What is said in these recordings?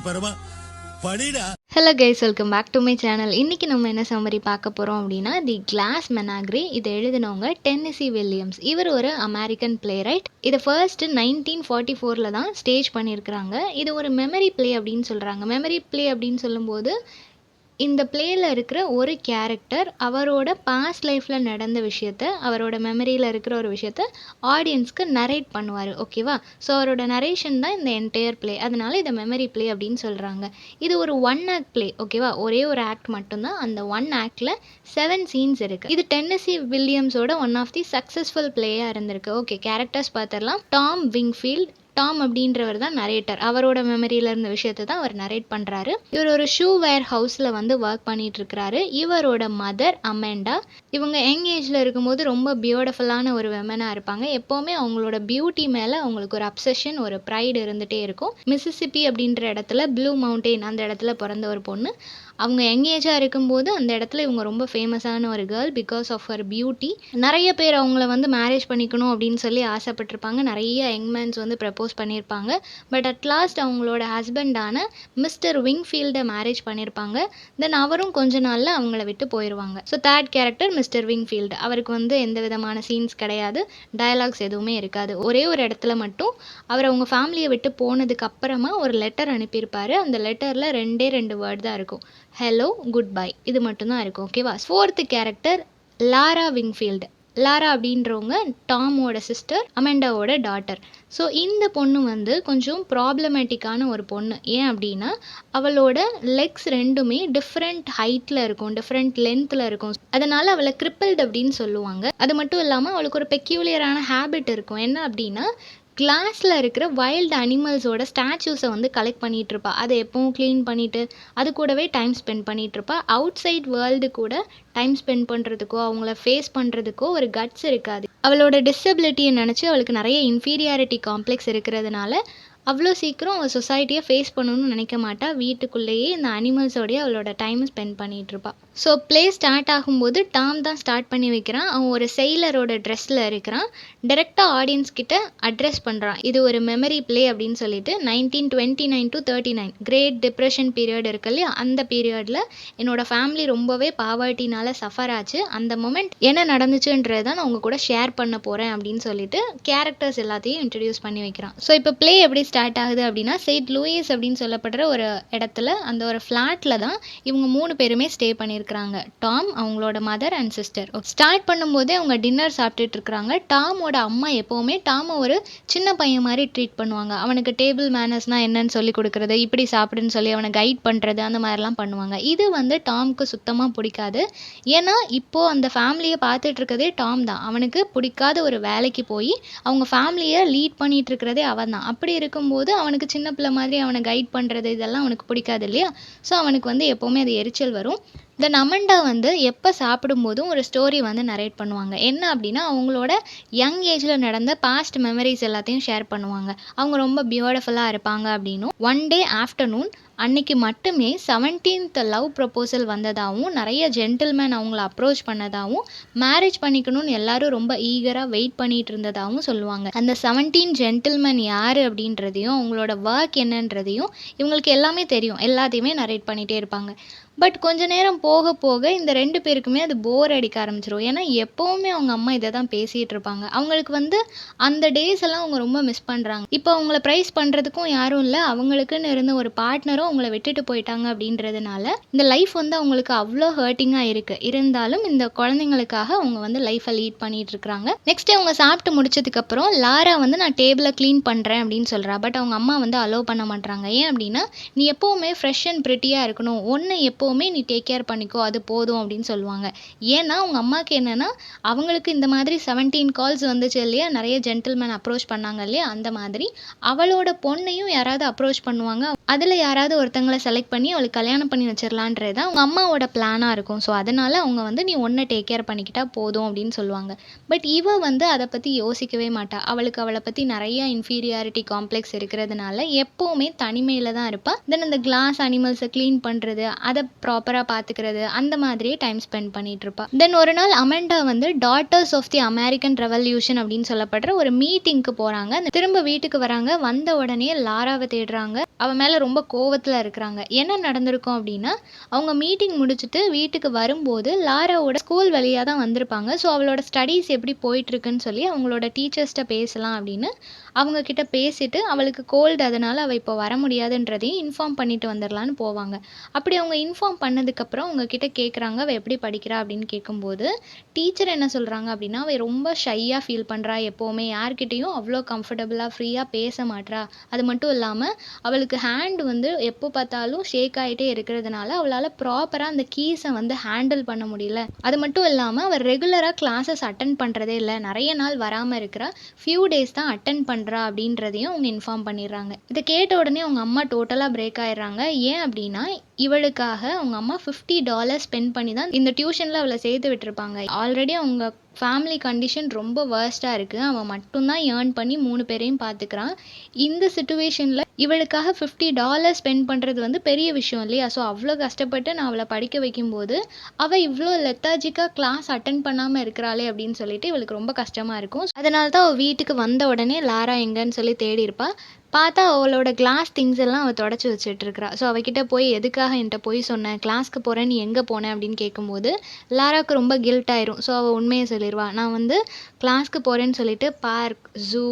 பரமா படிடா. Hello guys, welcome back to my channel. இன்றைக்கி நம்ம என்ன சம்மரி பார்க்க போகிறோம் அப்படின்னா, தி கிளாஸ் மெனாக்ரி. இதை எழுதினவங்க டென்னசி வில்லியம்ஸ். இவர் ஒரு அமெரிக்கன் பிளே ரைட். இதை ஃபர்ஸ்ட் 1944 தான் ஸ்டேஜ் பண்ணியிருக்கிறாங்க. இது ஒரு மெமரி பிளே அப்படின்னு சொல்கிறாங்க. மெமரி பிளே அப்படின்னு சொல்லும்போது இந்த பிளேயில் இருக்கிற ஒரு கேரக்டர் அவரோட பாஸ்ட் லைஃப்பில் நடந்த விஷயத்த, அவரோட மெமரியில் இருக்கிற ஒரு விஷயத்த ஆடியன்ஸ்க்கு நரேட் பண்ணுவார். ஓகேவா? ஸோ அவரோட நரேஷன் தான் இந்த என்டையர் பிளே. அதனால இதை மெமரி பிளே அப்படின்னு சொல்கிறாங்க. இது ஒரு ஒன் ஆக்ட் பிளே. ஓகேவா? ஒரே ஒரு ஆக்ட் மட்டும்தான். அந்த ஒன் ஆக்டில் 7 சீன்ஸ் இருக்குது. இது டென்னசி வில்லியம்ஸோட ஒன் ஆஃப் தி சக்ஸஸ்ஃபுல் பிளேயாக இருந்திருக்கு. ஓகே, கேரக்டர்ஸ் பார்த்துடலாம். Tom Wingfield. டாம் அப்படின்றவர் தான் நரேட்டர். அவரோட மெமரியில் இருந்த விஷயத்தை தான் அவர் நரேட் பண்ணுறாரு. இவர் ஒரு ஷூ வேர் ஹவுஸில் வந்து ஒர்க் பண்ணிட்டு இருக்கிறாரு. இவரோட மதர் அமெண்டா. இவங்க யங் ஏஜில் இருக்கும்போது ரொம்ப பியூட்டிஃபுல்லான ஒரு விமனாக இருப்பாங்க. எப்போவுமே அவங்களோட பியூட்டி மேலே அவங்களுக்கு ஒரு அப்சஷன், ஒரு ப்ரைடு இருந்துகிட்டே இருக்கும். மிசிசிப்பி அப்படின்ற இடத்துல, ப்ளூ மவுண்டெயின் அந்த இடத்துல பிறந்த ஒரு பொண்ணு. அவங்க யங் ஏஜாக இருக்கும்போது அந்த இடத்துல இவங்க ரொம்ப ஃபேமஸான ஒரு girl because of her beauty. நிறைய பேர் அவங்கள வந்து மேரேஜ் பண்ணிக்கணும் அப்படின்னு சொல்லி ஆசைப்பட்டிருப்பாங்க. நிறைய யங் மேன்ஸ் வந்து ப்ரப்போஸ் பண்ணியிருப்பாங்க. பட் அட் லாஸ்ட் அவங்களோட ஹஸ்பண்டான மிஸ்டர் விங்ஃபீல்டை மேரேஜ் பண்ணியிருப்பாங்க. தென் அவரும் கொஞ்ச நாளில் அவங்கள விட்டு போயிடுவாங்க. So third character mister Wingfield. அவருக்கு வந்து எந்த விதமான சீன்ஸ் கிடையாது, டயலாக்ஸ் எதுவுமே இருக்காது. ஒரே ஒரு இடத்துல மட்டும் அவர் அவங்க ஃபேமிலியை விட்டு போனதுக்கு அப்புறமா ஒரு லெட்டர் அனுப்பியிருப்பார். அந்த லெட்டரில் 2 வேர்ட் தான் இருக்கும். Hello, good bye. இது மட்டும்தான் இருக்கும். ஓகேவா? Fourth character Laura Wingfield. Laura அப்படின்றவங்க டாமோட சிஸ்டர், அமெண்டாவோட டாட்டர். ஸோ இந்த பொண்ணு வந்து கொஞ்சம் ப்ராப்ளமேட்டிக்கான ஒரு பொண்ணு. ஏன் அப்படின்னா அவளோட லெக்ஸ் ரெண்டுமே டிஃப்ரெண்ட் ஹைட்டில் இருக்கும், டிஃப்ரெண்ட் லென்த்தில் இருக்கும். அதனால் அவளை கிரிப்பிள்டு அப்படின்னு சொல்லுவாங்க. அது மட்டும் இல்லாமல் அவளுக்கு ஒரு பெக்யூலியரான ஹேபிட் இருக்கும். என்ன அப்படின்னா கிளாஸில் இருக்கிற வைல்டு அனிமல்ஸோட ஸ்டாச்சூஸை வந்து கலெக்ட் பண்ணிகிட்ருப்பா. அதை எப்பவும் க்ளீன் பண்ணிவிட்டு அது கூடவே டைம் ஸ்பெண்ட் பண்ணிகிட்ருப்பா. அவுட் சைட் வேர்ல்டு கூட டைம் ஸ்பெண்ட் பண்ணுறதுக்கோ அவங்கள ஃபேஸ் பண்ணுறதுக்கோ ஒரு கட்ஸ் இருக்காது. அவளோட டிசபிலிட்டியை நினச்சி அவளுக்கு நிறைய இன்ஃபீரியாரிட்டி காம்ப்ளெக்ஸ் இருக்கிறதுனால அவ்வளோ சீக்கிரம் அவள் சொசைட்டியை ஃபேஸ் பண்ணணும்னு நினைக்க மாட்டா. வீட்டுக்குள்ளேயே இந்த அனிமல்ஸோடைய அவளோட டைமை ஸ்பெண்ட் பண்ணிகிட்ருப்பா. ஸோ ப்ளே ஸ்டார்ட் ஆகும்போது டாம் தான் ஸ்டார்ட் பண்ணி வைக்கிறான். அவன் ஒரு செயிலரோட ட்ரெஸ்ஸில் இருக்கிறான். டைரெக்டாக ஆடியன்ஸ் கிட்ட அட்ரஸ் பண்ணுறான். இது ஒரு மெமரி ப்ளே அப்படின்னு சொல்லிட்டு 1929 to 39 கிரேட் டிப்ரெஷன் பீரியட் இருக்கு இல்லையா, அந்த பீரியடில் என்னோட ஃபேமிலி ரொம்பவே பாவர்ட்டினால் சஃபர் ஆச்சு. அந்த மொமெண்ட் என்ன நடந்துச்சுன்றது தான் நான் உங்கள் கூட ஷேர் பண்ண போகிறேன் அப்படின்னு சொல்லிட்டு கேரக்டர்ஸ் எல்லாத்தையும் இன்ட்ரடியூஸ் பண்ணி வைக்கிறான். ஸோ இப்போ ப்ளே எப்படி ஸ்டார்ட் ஆகுது அப்படின்னா, செயின்ட் லூயிஸ் அப்படின்னு சொல்லப்படுற ஒரு இடத்துல, அந்த ஒரு ஃப்ளாட்டில் தான் இவங்க 3 பேருமே ஸ்டே பண்ணியிருக்கிறாங்க. டாம், அவங்களோட மதர் அண்ட் சிஸ்டர். ஸ்டார்ட் பண்ணும்போதே அவங்க டின்னர் சாப்பிட்டுட்டு இருக்கிறாங்க. டாமோட அம்மா எப்போவுமே டாமை ஒரு சின்ன பையன் மாதிரி ட்ரீட் பண்ணுவாங்க. அவனுக்கு டேபிள் மேனர்ஸ்னால் என்னன்னு சொல்லி கொடுக்குறது, இப்படி சாப்பிடுன்னு சொல்லி அவனை கைட் பண்ணுறது, அந்த மாதிரிலாம் பண்ணுவாங்க. இது வந்து டாமுக்கு சுத்தமாக பிடிக்காது. ஏன்னா இப்போது அந்த ஃபேமிலியை பார்த்துட்டு இருக்கிறதே டாம் தான். அவனுக்கு பிடிக்காத ஒரு வேலைக்கு போய் அவங்க ஃபேமிலியை லீட் பண்ணிட்டு இருக்கிறதே அவன் தான். அப்படி இருக்கும்போது அவனுக்கு சின்ன பிள்ளை மாதிரி அவனை கைட் பண்ணுறது இதெல்லாம் அவனுக்கு பிடிக்காது இல்லையா. ஸோ அவனுக்கு வந்து எப்போவுமே அது எரிச்சல் வரும். தென் அமெண்டா வந்து எப்போ சாப்பிடும்போதும் ஒரு ஸ்டோரி வந்து நரேட் பண்ணுவாங்க. என்ன அப்படின்னா அவங்களோட யங் ஏஜில் நடந்த பாஸ்ட் மெமரிஸ் எல்லாத்தையும் ஷேர் பண்ணுவாங்க. அவங்க ரொம்ப பியூட்டிஃபுல்லாக இருப்பாங்க அப்படின்னும். ஒன் டே ஆஃப்டர்நூன் அன்னைக்கு மட்டுமே 17th லவ் ப்ரப்போசல் வந்ததாகவும், நிறைய ஜென்டில்மேன் அவங்கள அப்ரோச் பண்ணதாகவும், மேரேஜ் பண்ணிக்கணும்னு எல்லாரும் ரொம்ப ஈகராக வெயிட் பண்ணிட்டு இருந்ததாகவும் சொல்லுவாங்க. அந்த 17 ஜென்டில்மேன் யார் அப்படின்றதையும் அவங்களோட ஒர்க் என்னன்றதையும் இவங்களுக்கு எல்லாமே தெரியும். எல்லாத்தையுமே நரேட் பண்ணிகிட்டே இருப்பாங்க. பட் கொஞ்ச நேரம் போக போக இந்த 2 பேருக்குமே அது போர் அடிக்க ஆரம்பிச்சிடும். ஏன்னா எப்போவுமே அவங்க அம்மா இதை தான் பேசிகிட்டு இருப்பாங்க. அவங்களுக்கு வந்து அந்த டேஸ் எல்லாம் அவங்க ரொம்ப மிஸ் பண்ணுறாங்க. இப்போ அவங்கள ப்ரைஸ் பண்ணுறதுக்கும் யாரும் இல்லை. அவங்களுக்குன்னு இருந்த ஒரு பார்ட்னரும் அவங்கள விட்டுட்டு போயிட்டாங்க. அப்படின்றதுனால இந்த லைஃப் வந்து அவங்களுக்கு அவ்வளோ ஹர்ட்டிங்காக இருக்குது. இருந்தாலும் இந்த குழந்தைங்களுக்காக அவங்க வந்து லைஃப்பை லீட் பண்ணிட்டு இருக்கிறாங்க. நெக்ஸ்ட் அவங்க சாப்பிட்டு முடிச்சதுக்கப்புறம் லாரா வந்து நான் டேபிளை க்ளீன் பண்ணுறேன் அப்படின்னு சொல்கிறா. பட் அவங்க அம்மா வந்து அலோவ் பண்ண மாட்டாங்க. ஏன் அப்படின்னா நீ எப்போவுமே ஃப்ரெஷ் அண்ட் ப்ரிட்டியாக இருக்கணும், ஒன்று எப்போவுமே நீ டேக் கேர் பண்ணிக்கோ, அது போதும் அப்படின்னு சொல்லுவாங்க. ஏன்னா அவங்க அம்மாவுக்கு என்னென்னா அவங்களுக்கு இந்த மாதிரி 17 கால்ஸ் வந்துச்சு இல்லையா, நிறைய ஜென்டில்மேன் அப்ரோச் பண்ணாங்க இல்லையா, அந்த மாதிரி அவளோட பொண்ணையும் யாராவது அப்ரோச் பண்ணுவாங்க. அதில் யாராவது ஒருத்தங்களை செலக்ட் பண்ணி அவளுக்கு கல்யாணம் பண்ணி வச்சிடலான்றது தான் அவங்க அம்மாவோட பிளானாக இருக்கும். ஸோ அதனால் அவங்க வந்து நீ ஒன்றை டேக் கேர் பண்ணிக்கிட்டா போதும் அப்படின்னு சொல்லுவாங்க. பட் இவ வந்து அதை பற்றி யோசிக்கவே மாட்டா. அவளுக்கு அவளை பற்றி நிறைய இன்ஃபீரியாரிட்டி காம்ப்ளெக்ஸ் இருக்கிறதுனால எப்போவுமே தனிமையில் தான் இருப்பாள். தென் அந்த கிளாஸ் அனிமல்ஸை க்ளீன் பண்ணுறது, அதை ப்ராப்பராக பார்த்துக்கிறது, படிக்கிறது அந்த மாதிரியே டைம் ஸ்பெண்ட் பண்ணிட்டு இருப்பா. தென் ஒரு நாள் அமெண்டா வந்து daughters of the American revolution அப்படின்னு சொல்லப்படுற ஒரு மீட்டிங்க்கு போறாங்க. திரும்ப வீட்டுக்கு வராங்க. வந்த உடனே லாராவை தேடுறாங்க. அவ மேல ரொம்ப கோவத்துல இருக்கிறாங்க. என்ன நடந்திருக்கும் அப்படின்னா, அவங்க மீட்டிங் முடிச்சுட்டு வீட்டுக்கு வரும்போது லாராவோட ஸ்கூல் வழியா தான் வந்திருப்பாங்க. ஸோ அவளோட ஸ்டடீஸ் எப்படி போயிட்டு இருக்குன்னு சொல்லி அவங்களோட டீச்சர்ஸ்ட்ட பேசலாம் அப்படின்னு அவங்க கிட்ட பேசிட்டு, அவளுக்கு கோல்டு அதனால அவ இப்போ வர முடியாதுன்றதையும் இன்ஃபார்ம் பண்ணிட்டு வந்துடலான்னு போவாங்க. அப்படி அவங்க இன்ஃபார்ம் பண்ணதுக்கப்புறம் அவங்க கிட்ட கேட்குறாங்க, அவ எப்படி படிக்கிறா அப்படின்னு கேட்கும்போது, டீச்சர் என்ன சொல்றாங்க அப்படின்னா, அவ ரொம்ப ஷையா ஃபீல் பண்றா. எப்பவுமே யார்கிட்டயும் அவ்வளோ கம்ஃபர்டபுளா ஃப்ரீயா பேச மாட்றா. அது மட்டும் இல்லாம அவளுக்கு ஹேண்ட் வந்து எப்போ பார்த்தாலும் ஷேக் ஆயிட்டே இருக்கிறதுனால அவளால ப்ராப்பரா அந்த கீஸை வந்து ஹேண்டில் பண்ண முடியல. அது மட்டும் இல்லாம அவ ரெகுலரா கிளாஸஸ் அட்டெண்ட் பண்றதே இல்ல. நிறைய நாள் வராம இருக்கிறா. ஃபியூ டேஸ் தான் அட்டெண்ட் பண்றா அப்படின்றதையும் அவங்க இன்ஃபார்ம் பண்ணிடுறாங்க. இதை கேட்ட உடனே அவங்க அம்மா டோட்டலா பிரேக் ஆயிடுறாங்க. ஏன் அப்படின்னா, இவளுக்காக அவங்க அம்மா $50 ஸ்பெண்ட் பண்ணி தான் இந்த டியூஷன்ல அவளை சேர்த்து விட்டுருப்பாங்க. ஆல்ரெடி அவங்க ஃபேமிலி கண்டிஷன் ரொம்ப வேர்ஸ்ட்டாக இருக்குது. அவன் மட்டும்தான் ஏர்ன் பண்ணி 3 பேரையும் பார்த்துக்கிறான். இந்த சிச்சுவேஷனில் இவளுக்காக $50 ஸ்பெண்ட் பண்ணுறது வந்து பெரிய விஷயம் இல்லையா? ஸோ அவ்வளோ கஷ்டப்பட்டு நான் அவளை படிக்க வைக்கும்போது அவள் இவ்வளோ லெத்தாஜிக்காக கிளாஸ் அட்டென்ட் பண்ணாமல் இருக்கிறாளே அப்படின்னு சொல்லிட்டு இவளுக்கு ரொம்ப கஷ்டமாக இருக்கும். அதனால தான் அவள் வீட்டுக்கு வந்த உடனே லாரா எங்கன்னு சொல்லி தேடி இருப்பா. பார்த்தா அவளோட கிளாஸ் திங்ஸ் எல்லாம் அவள் தொடச்சி வச்சுட்டு இருக்கிறா. ஸோ அவகிட்ட போய் எதுக்காக என்கிட்ட போய் சொன்னேன், கிளாஸ்க்கு போகிறேன், நீ எங்கே போனேன் அப்படின்னு கேட்கும்போது லாராவுக்கு ரொம்ப கில்ட் ஆயிரும். ஸோ அவள் உண்மையை சொல்லிடுவா. நான் வந்து கிளாஸ்க்கு போகிறேன்னு சொல்லிட்டு park, zoo,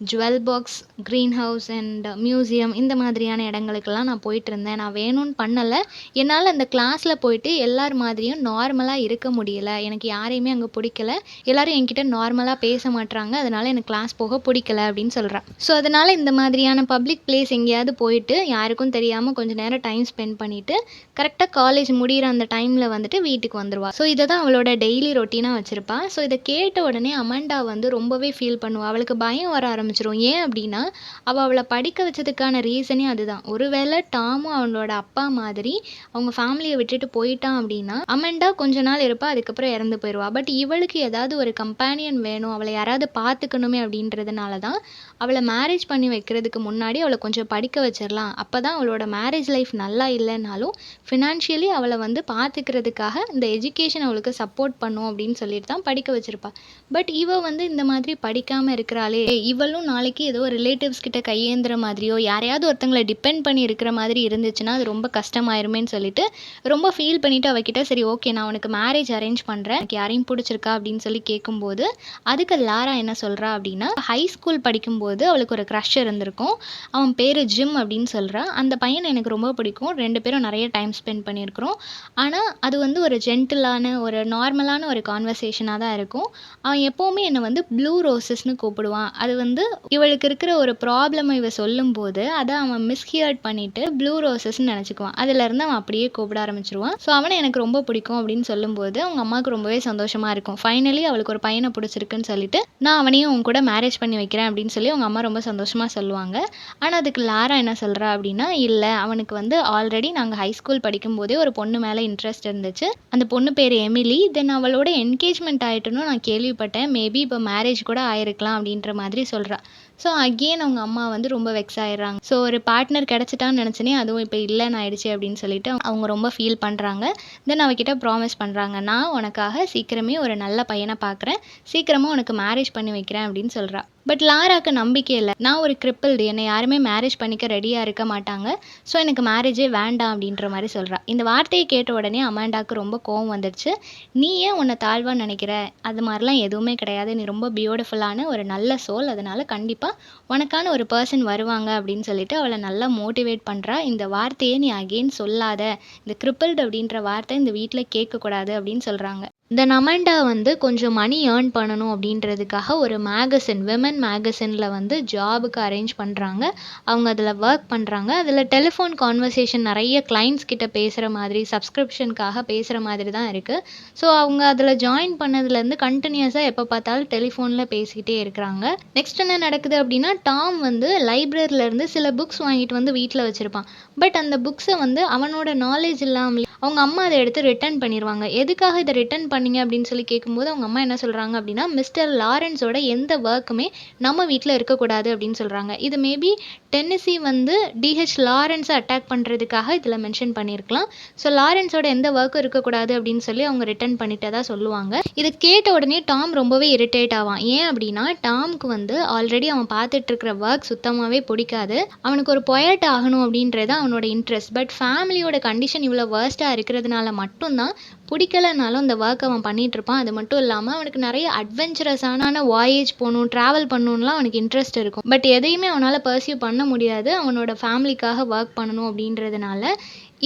jewel box, green house and museum இந்த மாதிரியான இடங்களுக்கெல்லாம் நான் போயிட்டு இருந்தேன். நான் வேணும்னு பண்ணலை. என்னால் அந்த கிளாஸில் போயிட்டு எல்லார் மாதிரியும் நார்மலாக இருக்க முடியலை. எனக்கு யாரையுமே அங்கே பிடிக்கல. எல்லாரும் என்கிட்ட நார்மலாக பேச மாட்றாங்க. அதனால் எனக்கு கிளாஸ் போக பிடிக்கல அப்படின்னு சொல்கிறேன். ஸோ அதனால் இந்த மாதிரியான பப்ளிக் பிளேஸ் எங்கேயாவது போயிட்டு யாருக்கும் தெரியாமல் கொஞ்சம் நேரம் டைம் ஸ்பெண்ட் பண்ணிவிட்டு கரெக்டாக காலேஜ் முடிகிற அந்த டைமில் வந்துட்டு வீட்டுக்கு வந்துடுவா. ஸோ இதை தான் அவளோட டெய்லி ரொட்டீனாக வச்சுருப்பா. ஸோ இதை கேட்ட உடனே அமெண்டா வந்து ரொம்பவே ஃபீல் பண்ணுவாள். அவளுக்கு பயம் வர ஆரம்பிச்சிடும். ஏன் அப்படின்னா, அவளை படிக்க வச்சதுக்கான ரீசனே அதுதான். ஒருவேளை டாமும் அவளோட அப்பா மாதிரி அவங்க ஃபேமிலியை விட்டுட்டு போயிட்டான் அப்படின்னா அமெண்டா கொஞ்ச நாள் இருப்பா, அதுக்கப்புறம் இறந்து போயிடுவா. பட் இவளுக்கு ஏதாவது ஒரு கம்பேனியன் வேணும், அவளை யாராவது பார்த்துக்கணுமே அப்படின்றதுனால தான் அவளை மேரேஜ் பண்ணி வைக்கிறதுக்கு முன்னாடி அவளை கொஞ்சம் படிக்க வச்சிடலாம். அப்போ தான் அவளோட மேரேஜ் லைஃப் நல்லா இல்லைனாலும் ஃபினான்ஷியலி அவளை வந்து பார்த்துக்கிறதுக்காக இந்த எஜுகேஷன் அவளுக்கு சப்போர்ட் பண்ணும் அப்படின்னு சொல்லிட்டு தான் படிக்க வச்சிருப்பா. பட் இவ வந்து இந்த மாதிரி படிக்காமல் இருக்கிறாளே, இவளும் நாளைக்கு ஏதோ ரிலேட்டிவ்ஸ் கிட்ட கையேந்துற மாதிரியோ யாரையாவது ஒருத்தங்களை டிபெண்ட் பண்ணி இருக்கிற மாதிரி இருந்துச்சுன்னா அது ரொம்ப கஷ்டமாயிருமேன்னு சொல்லிட்டு ரொம்ப ஃபீல் பண்ணிட்டு அவகிட்ட சரி ஓகே நான் உனக்கு மேரேஜ் அரேஞ்ச் பண்ணுறேன், எனக்கு யாரையும் பிடிச்சிருக்கா அப்படின்னு சொல்லி கேட்கும்போது அதுக்கு லாரா என்ன சொல்கிறா அப்படின்னா, ஹை ஸ்கூல் படிக்கும்போது அவளுக்கு ஒரு க்ரஷ் இருந்திருக்கும். அவன் பேர் ஜிம் அப்படின்னு சொல்கிறா. அந்த பையனை எனக்கு ரொம்ப பிடிக்கும். 2 பேரும் நிறைய டைம் ஸ்பெண்ட் பண்ணியிருக்கிறோம். ஆனால் அது வந்து ஒரு ஜென்டிலான ஒரு நார்மலான ஒரு கான்வர்சேஷனாக தான் இருக்கும். அவன் எப்போவுமே என்னை வந்து ப்ளூ ரோசஸ்ன்னு கூப்பிடுவான். அது வந்து இவளுக்கு இருக்கிற ஒரு ப்ராப்ளம் இவ சொல்லும்போது அதை அவன் மிஸ்ஹியர்ட் பண்ணிட்டு ப்ளூ ரோசஸ்ன்னு நினச்சிக்குவான். அதுலேருந்து அவன் அப்படியே கூப்பிட ஆரம்பிச்சிருவான். ஸோ அவனை எனக்கு ரொம்ப பிடிக்கும் அப்படின்னு சொல்லும்போது அவங்க அம்மாவுக்கு ரொம்பவே சந்தோஷமாக இருக்கும். ஃபைனலி அவளுக்கு ஒரு பையனை பிடிச்சிருக்குன்னு சொல்லிட்டு நான் அவனையும் உன் கூட மேரேஜ் பண்ணி வைக்கிறேன் அப்படின்னு சொல்லி அவங்க அம்மா ரொம்ப சந்தோஷமாக சொல்லுவாங்க. ஆனால் அதுக்கு லாரா என்ன சொல்கிறா அப்படின்னா, இல்லை அவனுக்கு வந்து ஆல்ரெடி நாங்கள் ஹை ஸ்கூல் படிக்கும்போதே ஒரு பொண்ணு மேலே இன்ட்ரெஸ்ட் இருந்துச்சு. அந்த பொண்ணு பேர் எமிலி. தென் அவளோட என்கேஜ்மெண்ட் ஆகிட்டுன்னு நான் கேள்விப்பட்டேன். மேபி இப்போ மேரேஜ் கூட ஆயிருக்கலாம் அப்படின்ற மாதிரி சொல்கிறா. ஸோ அகெயின் அவங்க அம்மா வந்து ரொம்ப வெக்ஸ் ஆயிடுறாங்க. ஸோ ஒரு பார்ட்னர் கிடச்சிட்டான்னு நினச்சினே அதுவும் இப்போ இல்லைன்னு ஆயிடுச்சு அப்படின்னு சொல்லிட்டு அவங்க ரொம்ப ஃபீல் பண்ணுறாங்க. தென் அவகிட்ட ப்ராமிஸ் பண்ணுறாங்க, நான் உனக்காக சீக்கிரமே ஒரு நல்ல பையனை பார்க்குறேன், சீக்கிரமாக உனக்கு மேரேஜ் பண்ணி வைக்கிறேன் அப்படின்னு சொல்கிறா. பட் லாராக்கு நம்பிக்கை இல்லை. நான் ஒரு கிரிப்பிள்டு, என்னை யாருமே மேரேஜ் பண்ணிக்க ரெடியாக இருக்க மாட்டாங்க. ஸோ எனக்கு மேரேஜே வேண்டாம் அப்படின்ற மாதிரி சொல்கிறா. இந்த வார்த்தையை கேட்ட உடனே அமாண்டாவுக்கு ரொம்ப கோவம் வந்துடுச்சு. நீ ஏன் உன்னை தாழ்வான்னு நினைக்கிற? அது மாதிரிலாம் எதுவுமே கிடையாது. நீ ரொம்ப பியூட்டிஃபுல்லான ஒரு நல்ல சோல். அதனால கண்டிப்பாக உனக்கான ஒரு பர்சன் வருவாங்க அப்படின்னு சொல்லிட்டு அவளை நல்லா மோட்டிவேட் பண்ணுறா. இந்த வார்த்தையை நீ அகெயின் சொல்லாத, இந்த கிரிப்பிள்டு அப்படின்ற வார்த்தை இந்த வீட்டில் கேட்கக்கூடாது அப்படின்னு சொல்கிறாங்க. இந்த அமெண்டா வந்து கொஞ்சம் மணி ஏர்ன் பண்ணணும் அப்படின்றதுக்காக ஒரு மேகசின், விமன் மேகசினில் வந்து ஜாபுக்கு அரேஞ்ச் பண்ணுறாங்க. அவங்க அதில் ஒர்க் பண்ணுறாங்க. அதில் டெலிஃபோன் கான்வர்சேஷன் நிறைய கிளைண்ட்ஸ் கிட்ட பேசுகிற மாதிரி, சப்ஸ்கிரிப்ஷனுக்காக பேசுகிற மாதிரி தான் இருக்குது. ஸோ அவங்க அதில் ஜாயின் பண்ணதுலேருந்து கண்டினியூஸாக எப்போ பார்த்தாலும் டெலிஃபோனில் பேசிக்கிட்டே இருக்கிறாங்க. நெக்ஸ்ட் என்ன நடக்குது அப்படின்னா, டாம் வந்து லைப்ரரியிலேருந்து சில புக்ஸ் வாங்கிட்டு வந்து வீட்டில் வச்சுருப்பான். பட் அந்த புக்ஸை வந்து அவனோட நாலேஜ் இல்லாமல் அவங்க அம்மா அதை எடுத்து ரிட்டர்ன் பண்ணிடுவாங்க. எதுக்காக இதை ரிட்டர்ன் பண்ணீங்க அப்படின்னு சொல்லி கேட்கும்போது அவங்க அம்மா என்ன சொல்கிறாங்க அப்படின்னா, மிஸ்டர் லாரன்ஸோட எந்த ஒர்க்குமே நம்ம வீட்டில் இருக்கக்கூடாது அப்படின்னு சொல்கிறாங்க. இது மேபி டென்னசி வந்து டிஹெச் லாரன்ஸை அட்டாக் பண்ணுறதுக்காக இதில் மென்ஷன் பண்ணியிருக்கலாம். ஸோ லாரன்ஸோட எந்த ஒர்க்கும் இருக்கக்கூடாது அப்படின்னு சொல்லி அவங்க ரிட்டர்ன் பண்ணிட்டதா சொல்லுவாங்க. இதை கேட்ட உடனே டாம் ரொம்பவே இரிட்டேட் ஆவான். ஏன் அப்படின்னா டாம்க்கு வந்து ஆல்ரெடி அவன் பார்த்துட்டு இருக்கிற ஒர்க் சுத்தமாகவே பிடிக்காது. அவனுக்கு ஒரு பொயட் ஆகணும் அப்படின்றது அவனோட இன்ட்ரெஸ்ட். பட் ஃபேமிலியோட கண்டிஷன் இவ்வளோ வேர்ஸ்ட்டாக இருக்கிறதுனால மட்டும்தான் பிடிக்கலனாலும் இந்த ஒர்க் அவன் பண்ணிட்டு இருப்பான். அது மட்டும் இல்லாமல் அவனுக்கு நிறைய அட்வென்ச்சரஸான வாயேஜ் போகணும், ட்ராவல் பண்ணணும்லாம் அவனுக்கு இன்ட்ரெஸ்ட் இருக்கும். பட் எதையுமே அவனால் பர்சியூ பண்ண முடியாது, அவனோட ஃபேமிலிக்காக ஒர்க் பண்ணணும் அப்படின்றதுனால.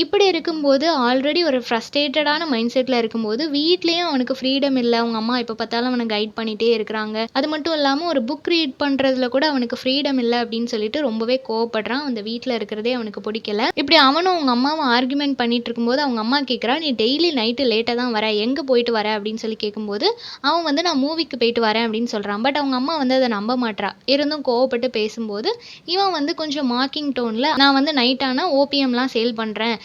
இப்படி இருக்கும்போது ஆல்ரெடி ஒரு ஃப்ரஸ்ட்ரேட்டடான மைண்ட் செட்டில் இருக்கும்போது வீட்லேயும் அவனுக்கு ஃப்ரீடம் இல்லை. அவங்க அம்மா எப்போ பார்த்தாலும் அவனை கைட் பண்ணிகிட்டே இருக்கிறாங்க. அது மட்டும் இல்லாமல் ஒரு புக் ரீட் பண்ணுறதுல கூட அவனுக்கு ஃப்ரீடம் இல்லை அப்படின்னு சொல்லிட்டு ரொம்பவே கோவப்படுறான். அந்த வீட்டில் இருக்கிறதே அவனுக்கு பிடிக்கல. இப்படி அவனும் அவங்க அம்மாவும் ஆர்குமெண்ட் பண்ணிட்டு இருக்கும்போது அவங்க அம்மா கேட்குறா, நீ டெய்லி நைட்டு லேட்டாக தான் வர, எங்கே போயிட்டு வர அப்படின்னு சொல்லி கேட்கும்போது அவன் வந்து நான் மூவிக்கு போயிட்டு வரேன் அப்படின்னு சொல்கிறான். பட் அவங்க அம்மா வந்து அதை நம்ப மாட்றா. இருந்தும் கோவப்பட்டு பேசும்போது இவன் வந்து கொஞ்சம் மார்க்கிங் டோனில், நான் வந்து நைட்டானா ஓபிஎம்லாம் சேல் பண்ணுறேன்,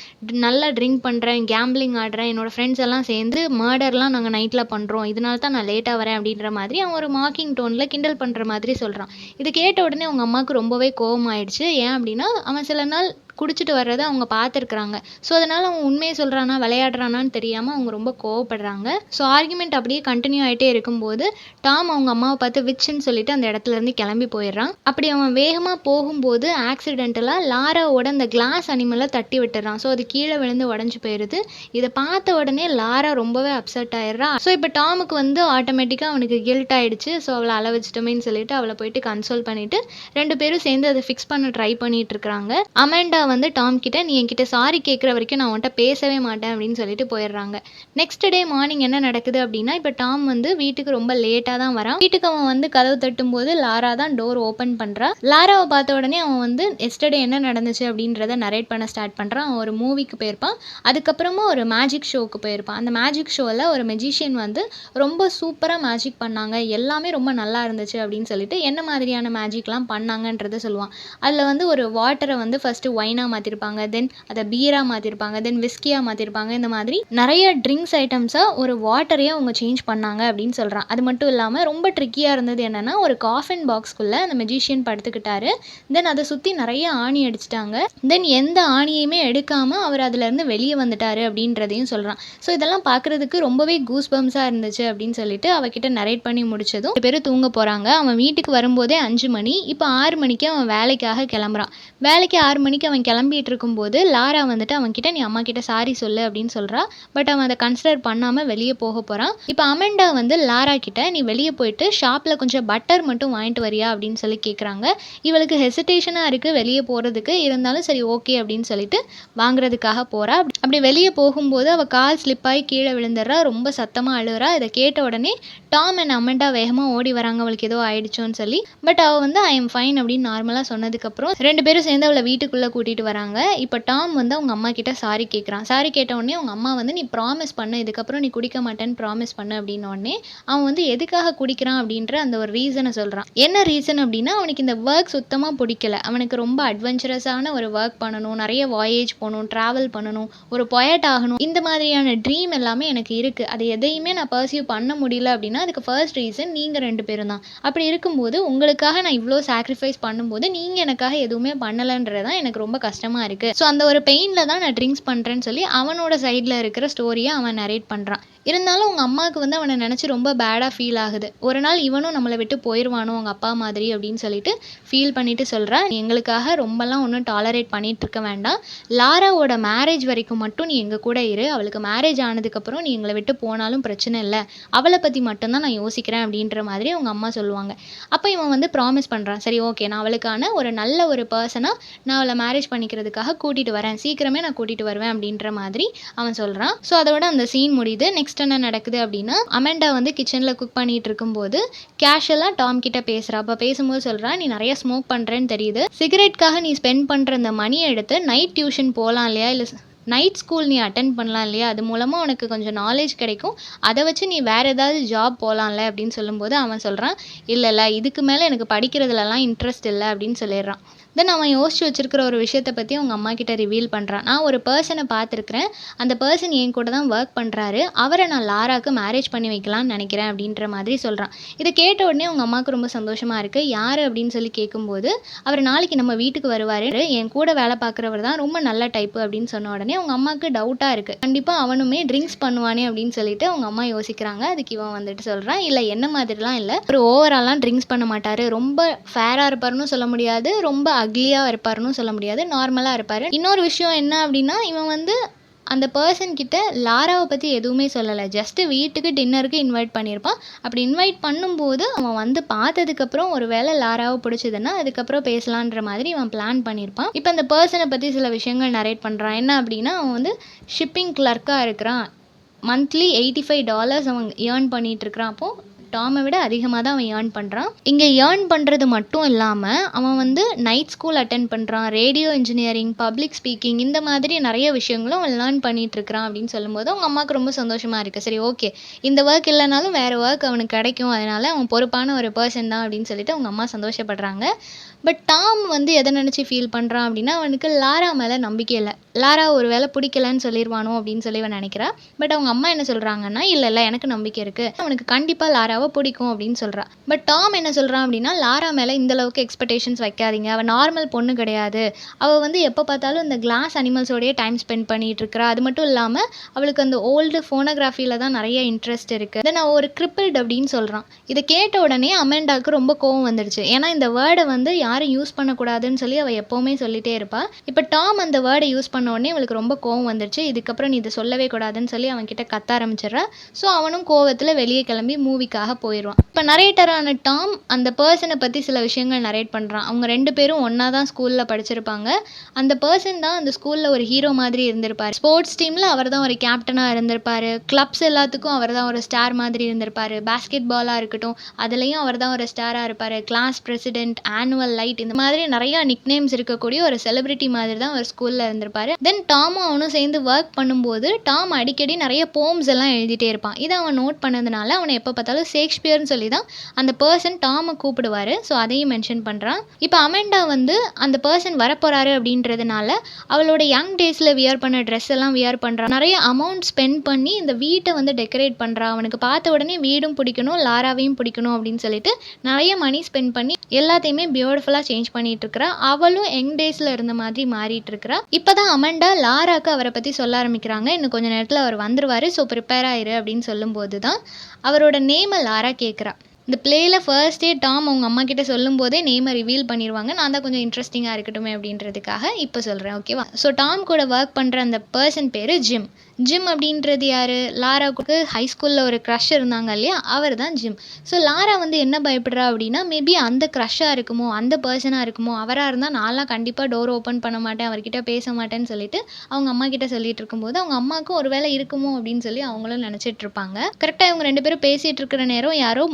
நல்லா ட்ரிங்க் பண்ணுறேன், கேம்பிளிங் ஆடுறேன், என்னோடய ஃப்ரெண்ட்ஸ் எல்லாம் சேர்ந்து மர்டர்லாம் நாங்கள் நைட்டில் பண்ணுறோம், இதனால தான் நான் லேட்டாக வரேன் அப்படின்ற மாதிரி அவன் ஒரு மார்க்கிங் டோனில் கிண்டல் பண்ணுற மாதிரி சொல்கிறான். இது கேட்ட உடனே அவங்க அம்மாவுக்கு ரொம்பவே கோவமாயிடுச்சு. ஏன் அப்படின்னா அவன் சில நாள் குடிச்சிட்டு வர்றதை அவங்க பார்த்துருக்குறாங்க. ஸோ அதனால் அவன் உண்மையை சொல்கிறானா விளையாடுறானான்னு தெரியாமல் அவங்க ரொம்ப கோவப்படுறாங்க. ஸோ ஆர்குமெண்ட் அப்படியே கண்டினியூ ஆகிட்டே இருக்கும்போது டாம் அவங்க அம்மாவை பார்த்து விச்சுன்னு சொல்லிட்டு அந்த இடத்துலேருந்து கிளம்பி போயிடுறான். அப்படி அவன் வேகமாக போகும்போது ஆக்சிடென்டலாக லாராவோட அந்த கிளாஸ் அனிமலை தட்டி விட்டுறான். ஸோ அது கீழே விழுந்து உடஞ்சி போயிடுது. இதை பார்த்த உடனே லாரா ரொம்பவே அப்செட் ஆயிடுறா. ஸோ இப்போ டாமுக்கு வந்து ஆட்டோமேட்டிக்காக அவனுக்கு கில்ட் ஆயிடுச்சு. ஸோ அவளை அள வச்சிட்டோமேன்னு சொல்லிட்டு அவளை போயிட்டு கன்சோல் பண்ணிட்டு 2 பேரும் சேர்ந்து அதை ஃபிக்ஸ் பண்ண ட்ரை பண்ணிட்டு இருக்காங்க. அமெண்டா வந்து டாம் கிட்ட, நீ என்கிட்ட சாரி கேட்குற வரைக்கும் நான் உன்கிட்ட பேசவே மாட்டேன் அப்படின்னு சொல்லிட்டு போயிடுறாங்க. நெக்ஸ்ட் டே மார்னிங் என்ன நடக்குது அப்படின்னா, இப்போ டாம் வந்து வீட்டுக்கு ரொம்ப லேட்டாக தான் வரான். வீட்டுக்கு அவன் வந்து கதவு தட்டும் போது லாரா தான் டோர் ஓப்பன் பண்ணுறா. லாராவை பார்த்த உடனே அவன் வந்து எஸ்டர்டே என்ன நடந்துச்சு அப்படின்றத நரேட் பண்ண ஸ்டார்ட் பண்ணுறான். அவன் ஒரு மூவிக்கு போயிருப்பான், அதுக்கப்புறமா ஒரு மேஜிக் ஷோவுக்கு போயிருப்பான். அந்த மேஜிக் ஷோவில் ஒரு மெஜிஷியன் வந்து ரொம்ப சூப்பராக மேஜிக் பண்ணாங்க, எல்லாமே ரொம்ப நல்லா இருந்துச்சு அப்படின்னு சொல்லிட்டு என்ன மாதிரியான மேஜிக்லாம் பண்ணாங்கன்றதை சொல்லுவான். அதில் வந்து ஒரு வாட்டரை வந்து ஃபஸ்ட்டு ஒயினாக மாற்றிருப்பாங்க, தென் அதை பீராக மாற்றிருப்பாங்க, தென் விஸ்கியாக மாற்றிருப்பாங்க. இந்த மாதிரி நிறைய ட்ரிங்க்ஸ் ஐட்டம்ஸாக ஒரு வாட்டரையே அவங்க சேஞ்ச் பண்ணாங்க அப்படின்னு சொல்கிறான். அது மட்டும் இல்லாமல் ரொம்ப ட்ரிக்கியாக இருந்தது என்னென்னா, ஒரு காஃபின் பாக்ஸ்குள்ளே அந்த மெஜிஷியன் படுத்துக்கிட்டாரு. தென் அதை சுற்றி நிறைய ஆணி அடிச்சிட்டாங்க. தென் எந்த ஆணியுமே எடுக்காமல் அவர் அதுலேருந்து வெளியே வந்துட்டார் அப்படின்றதையும் சொல்கிறான். ஸோ இதெல்லாம் பார்க்குறதுக்கு ரொம்பவே கூஸ் பம்ஸாக இருந்துச்சு அப்படின்னு சொல்லிட்டு அவகிட்ட நரேட் பண்ணி முடிச்சதும் 2 பேரும் தூங்க போகிறாங்க. அவன் வீட்டுக்கு வரும்போதே 5 மணி. இப்போ 6 மணிக்கு அவன் வேலைக்காக கிளம்புறான். வேலைக்கு 6 மணிக்கு அவன் கிளம்பிட்டு இருக்கும்போது லாரா வந்துட்டு அவன்கிட்ட, நீ அம்மா கிட்ட சாரி சொல்லு அப்படின்னு சொல்கிறா. பட் அவன் அதை கன்சிடர் பண்ணாமல் வெளியே போக போகிறான். இப்போ அமெண்டா வந்து லாரா கிட்ட, நீ வெளியே போயிட்டு ஷாப்பில் கொஞ்சம் பட்டர் மட்டும் வாங்கிட்டு வரியா அப்படின்னு சொல்லி கேட்குறாங்க. இவளுக்கு ஹெசிடேஷனாக இருக்குது வெளியே போகிறதுக்கு, இருந்தாலும் சரி ஓகே அப்படின்னு சொல்லிட்டு வாங்குறதுக்காக போகிறா. அப்படி வெளியே போகும்போது அவள் கால் ஸ்லிப்பாகி கீழே விழுந்துடுறா. ரொம்ப சத்தமாக அழுகிறா. இதை கேட்ட உடனே டாம் அண்ட் அமெண்டா வேகமாக ஓடி வராங்க, அவளுக்கு ஏதோ ஆயிடுச்சோன்னு சொல்லி. பட் அவள் வந்து ஐ எம் ஃபைன் அப்படின்னு நார்மலாக சொன்னதுக்கப்புறம் 2 பேரும் சேர்ந்து அவளை வீட்டுக்குள்ளே கூட்டிகிட்டு வராங்க. இப்போ டாம் வந்து அவங்க அம்மா கிட்ட சாரி கேட்குறான். சாரி கேட்ட உடனே அவங்க அம்மா வந்து, நீ ப்ராமிஸ் பண்ணு, இதுக்கப்புறம் நீ குடிக்க மாட்டேன்னு ப்ராமிஸ் பண்ணு அப்படின்ன உடனே அவன் வந்து எதுக்காக குடிக்கிறான் அப்படின்ற அந்த ஒரு ரீசனை சொல்கிறான். என்ன ரீசன் அப்படின்னா, அவனுக்கு இந்த ஒர்க் சுத்தமாக பிடிக்கல. அவனுக்கு ரொம்ப அட்வென்ச்சரஸான ஒரு ஒர்க் பண்ணணும், நிறைய வாயேஜ் போகணும், ட்ராவல் பண்ணணும், ஒரு பொயட் ஆகணும், இந்த மாதிரியான ட்ரீம் எல்லாமே எனக்கு இருக்குது. அது எதையுமே நான் பர்சியூ பண்ண முடியல அப்படின்னா அதுக்கு ஃபர்ஸ்ட் ரீசன் நீங்கள் 2 பேரும் தான். அப்படி இருக்கும்போது உங்களுக்காக நான் இவ்வளோ சாக்ரிஃபைஸ் பண்ணும்போது நீங்கள் எனக்காக எதுவுமே பண்ணலைன்றது தான் எனக்கு ரொம்ப கஷ்டமாக இருக்குது. ஸோ அந்த ஒரு பெயினில் தான் நான் ட்ரிங்க்ஸ் பண்ணுறேன்னு சொல்லி அவனோட சைடில் இருக்கிற ஸ்டோரியை அவன் நரேட் பண்ணுறான். இருந்தாலும் உங்கள் அம்மாவுக்கு வந்து அவனை நினச்சி ரொம்ப பேடாக ஃபீல் ஆகுது. ஒரு நாள் இவனும் நம்மளை விட்டு போயிடுவானோ அவங்க அப்பா மாதிரி அப்படின்னு சொல்லிட்டு ஃபீல் பண்ணிட்டு சொல்கிறா. எங்களுக்காக ரொம்பலாம் ஒன்றும் டாலரேட் பண்ணிட்டு இருக்க வேண்டாம், லாராவோட மேரேஜ் வரைக்கும் மட்டும் நீ எங்கள் கூட இரு, அவளுக்கு மேரேஜ் ஆனதுக்கப்புறம் நீ எங்களை விட்டு போனாலும் பிரச்சனை இல்லை, அவளை பற்றி மட்டும்தான் நான் யோசிக்கிறேன் அப்படின்ற மாதிரி அவங்க அம்மா சொல்லுவாங்க. அப்போ இவன் வந்து ப்ராமிஸ் பண்ணுறான், சரி ஓகே நான் அவளுக்கான ஒரு நல்ல ஒரு பர்சனாக நான் அவளை மேரேஜ் பண்ணிக்கிறதுக்காக கூட்டிகிட்டு வரேன், சீக்கிரமே நான் கூட்டிகிட்டு வருவேன் அப்படின்ற மாதிரி அவன் சொல்கிறான். ஸோ அதோட அந்த சீன் முடியுது. நெக்ஸ்ட் என்ன நடக்குது அப்படின்னா, அமெண்டா வந்து கிச்சனில் குக் பண்ணிட்டு இருக்கும்போது கேஷுவலாக டாம் கிட்ட பேசுகிறா. அப்போ பேசும்போது சொல்கிறா, நீ நிறைய ஸ்மோக் பண்ணுறேன்னு தெரியுது, சிகரெட்காக நீ ஸ்பெண்ட் பண்ணுற அந்த மணியை எடுத்து நைட் டியூஷன் போகலாம் இல்லையா, இல்லை நைட் ஸ்கூல் நீ அட்டென்ட் பண்ணலாம் இல்லையா, அது மூலமாக உனக்கு கொஞ்சம் நாலேஜ் கிடைக்கும், அதை வச்சு நீ வேறு ஏதாவது ஜாப் போகலாம்ல அப்படின்னு சொல்லும்போது அவன் சொல்கிறான், இல்லை இதுக்கு மேலே எனக்கு படிக்கிறதுலலாம் இன்ட்ரெஸ்ட் இல்லை அப்படின்னு சொல்லிடுறான். தென் அவன் யோசிச்சு வச்சிருக்கிற ஒரு விஷயத்தை பற்றி அவங்க அம்மா கிட்ட ரிவீல் பண்ணுறான். நான் ஒரு பர்சனை பார்த்துருக்குறேன், அந்த பர்சன் என் கூட தான் ஒர்க் பண்ணுறாரு, அவரை நான் லாராக்கு மேரேஜ் பண்ணி வைக்கலான்னு நினைக்கிறேன் அப்படின்ற மாதிரி சொல்கிறான். இதை கேட்ட உடனே அவங்க அம்மாவுக்கு ரொம்ப சந்தோஷமாக இருக்குது. யார் அப்படின்னு சொல்லி கேட்கும்போது, அவர் நாளைக்கு நம்ம வீட்டுக்கு வருவார், என் கூட வேலை பார்க்குறவர் தான், ரொம்ப நல்ல டைப்பு அப்படின்னு சொன்ன உடனே அவங்க அம்மாவுக்கு டவுட்டாக இருக்குது. கண்டிப்பாக அவனுமே ட்ரிங்க்ஸ் பண்ணுவானே அப்படின்னு சொல்லிட்டு அவங்க அம்மா யோசிக்கிறாங்க. அதுக்கு இவன் வந்துட்டு சொல்கிறான், இல்லை என்ன மாதிரிலாம் இல்லை, ஒரு ஓவராலாம் ட்ரிங்க்ஸ் பண்ண மாட்டார், ரொம்ப ஃபேராக இருப்பாருன்னு சொல்ல முடியாது, ரொம்ப அக்லியாக இருப்பாருன்னு சொல்ல முடியாது, நார்மலாக இருப்பார். இன்னொரு விஷயம் என்ன அப்படின்னா, இவன் வந்து அந்த பர்சன் கிட்ட லாராவை பற்றி எதுவுமே சொல்லலை, ஜஸ்ட்டு வீட்டுக்கு டின்னருக்கு இன்வைட் பண்ணியிருப்பான். அப்படி இன்வைட் பண்ணும்போது அவன் வந்து பார்த்ததுக்கப்புறம் ஒரு வேளை லாராவை பிடிச்சதுன்னா அதுக்கப்புறம் பேசலான்ற மாதிரி அவன் பிளான் பண்ணியிருப்பான். இப்போ அந்த பர்சனை பற்றி சில விஷயங்கள் நரேட் பண்ணுறான். என்ன அப்படின்னா, அவன் வந்து ஷிப்பிங் கிளர்க்காக இருக்கிறான், மந்த்லி $85 அவன் ஏர்ன் பண்ணிகிட்ருக்கிறான். அப்போது டாமை விட அதிகமாக தான் அவன் ஏர்ன் பண்ணுறான். இங்கே ஏர்ன் பண்ணுறது மட்டும் இல்லாமல் அவன் வந்து நைட் ஸ்கூல் அட்டென்ட் பண்ணுறான், ரேடியோ இன்ஜினியரிங், பப்ளிக் ஸ்பீக்கிங், இந்த மாதிரி நிறைய விஷயங்களும் அவன் லேர்ன் பண்ணிகிட்ருக்கிறான் அப்படின்னு சொல்லும்போது அவங்க அம்மாவுக்கு ரொம்ப சந்தோஷமாக இருக்குது. சரி ஓகே, இந்த ஒர்க் இல்லைனாலும் வேறு ஒர்க் அவனுக்கு கிடைக்கும், அதனால் அவன் பொறுப்பான ஒரு பர்சன் தான் அப்படின்னு சொல்லிட்டு அவங்க அம்மா சந்தோஷப்படுறாங்க. பட் டாம் வந்து எதை நினச்சி ஃபீல் பண்ணுறான் அப்படின்னா, அவனுக்கு லாரா மேலே நம்பிக்கை இல்லை. லாரா ஒரு வேளை பிடிக்கலன்னு சொல்லிடுவானோ அப்படின்னு சொல்லி அவன் நினைக்கிறா. பட் அவங்க அம்மா என்ன சொல்கிறாங்கன்னா, இல்லை எனக்கு நம்பிக்கை இருக்குது, அவனுக்கு கண்டிப்பாக லாராவை பிடிக்கும் அப்படின்னு சொல்கிறா. பட் டாம் என்ன சொல்கிறான் அப்படின்னா, லாரா மேலே இந்தளவுக்கு எக்ஸ்பெக்டேஷன்ஸ் வைக்காதீங்க, அவள் நார்மல் பொண்ணு கிடையாது, அவள் வந்து எப்போ பார்த்தாலும் இந்த கிளாஸ் அனிமல்ஸோடையே டைம் ஸ்பெண்ட் பண்ணிகிட்டு இருக்கிறா. அது மட்டும் இல்லாமல் அவளுக்கு அந்த ஓல்டு ஃபோனோகிராஃபியில் தான் நிறைய இன்ட்ரெஸ்ட் இருக்குது. தென் அவள் ஒரு கிரிப்பிள்ட் அப்படின்னு சொல்கிறான். இதை கேட்ட உடனே அமெண்டாவுக்கு ரொம்ப கோவம் வந்துடுச்சு. ஏன்னா இந்த வேர்டை வந்து யாரும் யூஸ் பண்ணக்கூடாதுன்னு சொல்லி அவள் எப்போவுமே சொல்லிகிட்டே இருப்பாள். இப்போ டாம் அந்த வேர்டை யூஸ் பண்ண உடனே அவளுக்கு ரொம்ப கோவம் வந்துடுச்சு. இதுக்கப்புறம் நீ இதை சொல்லவே கூடாதுன்னு சொல்லி அவன்கிட்ட கத்த ஆரம்பிச்சிடுறா. ஸோ அவனும் கோவத்தில் வெளியே கிளம்பி மூவிக்காக போயிடுவான். இப்போ நரேட்டரான டாம் அந்த பர்சனை பற்றி சில விஷயங்கள் நரேட் பண்ணுறான். அவங்க 2 பேரும் ஒன்றா தான் ஸ்கூலில் படிச்சிருப்பாங்க. அந்த பர்சன் தான் அந்த ஸ்கூலில் ஒரு ஹீரோ மாதிரி இருந்திருப்பார். ஸ்போர்ட்ஸ் டீமில் அவர் தான் ஒரு கேப்டனாக இருந்திருப்பார், கிளப்ஸ் எல்லாத்துக்கும் அவர் தான் ஒரு ஸ்டார் மாதிரி இருந்திருப்பார், பேஸ்கெட் பாலாக இருக்கட்டும் அதுலேயும் அவர் தான் ஒரு ஸ்டாராக இருப்பார், கிளாஸ் பிரசிடென்ட், ஆனுவல் லைட், இந்த மாதிரி நிறைய நிக்நேம்ஸ் இருக்கக்கூடிய ஒரு செலிபிரிட்டி மாதிரி தான் ஒரு ஸ்கூலில் இருந்திருப்பார். தென் டாமும் அவனும் சேர்ந்து ஒர்க் பண்ணும்போது டாம் அடிக்கடி நிறைய போம்ஸ் எல்லாம் எழுதிட்டே இருப்பான். இதை அவன் நோட் பண்ணதுனால அவனை எப்போ பார்த்தாலும் ஷேக்ஸ்பியர்னு சொல்லி தான் அந்த பர்சன் டாமை கூப்பிடுவார். ஸோ அதையும் மென்ஷன் பண்ணுறான். இப்போ அமெண்டா வந்து அந்த பர்சன் வரப்போகிறாரு அப்படின்றதுனால அவளோட யங் டேஸில் வியர் பண்ண ட்ரெஸ் எல்லாம் வியர் பண்ணுறான். நிறைய அமௌண்ட் ஸ்பெண்ட் பண்ணி இந்த வீட்டை வந்து டெக்கரேட் பண்ணுறான். அவனுக்கு பார்த்த உடனே வீடும் பிடிக்கணும், லாராவையும் பிடிக்கணும் அப்படின்னு சொல்லிட்டு நிறைய மணி ஸ்பெண்ட் பண்ணி எல்லாத்தையுமே பியூட்டிஃபுல்லாக சேஞ்ச் பண்ணிட்டு இருக்கிறா. அவளும் யங் டேஸில் இருந்த மாதிரி மாறிட்டு இருக்கிறா. இப்போ தான் அமெண்டா லாராக்கு அவரை பற்றி சொல்ல ஆரம்பிக்கிறாங்க. இன்னும் கொஞ்சம் நேரத்தில் அவர் வந்துருவார், ஸோ ப்ரிப்பேர் ஆயிரு அப்படின்னு சொல்லும்போது தான் அவரோட நேமை லாரா கேட்குறா. இந்த பிளேயில் ஃபர்ஸ்டே டாம் அவங்க அம்மா கிட்ட சொல்லும் போதே நேமை ரிவீல் பண்ணிடுவாங்க. நான் தான் கொஞ்சம் இன்ட்ரெஸ்டிங்காக இருக்கட்டுமே அப்படின்றதுக்காக இப்போ சொல்கிறேன், ஓகேவா? ஸோ டாம் கூட ஒர்க் பண்ணுற அந்த பர்சன் பேர் ஜிம். ஜிம் அப்படின்றது யார்? லாராவுக்கு ஹை ஸ்கூலில் ஒரு க்ரஷ் இருந்தாங்க இல்லையா, அவர் தான் ஜிம். ஸோ லாரா வந்து என்ன பயப்படுறா அப்படின்னா, மேபி அந்த க்ரஷ்ஷாக இருக்குமோ, அந்த பர்சனாக இருக்குமோ, அவராக இருந்தால் நான்லாம் கண்டிப்பாக டோர் ஓப்பன் பண்ண மாட்டேன், அவர்கிட்ட பேச மாட்டேன்னு சொல்லிட்டு அவங்க அம்மா கிட்ட சொல்லிட்டு இருக்கும்போது அவங்க அம்மாவுக்கும் ஒரு வேளை இருக்குமோ அப்படின்னு சொல்லி அவங்களும் நினச்சிட்டு இருப்பாங்க. கரெக்டாக இவங்க 2 பேரும் பேசிகிட்டு இருக்கிற நேரம் யாரோ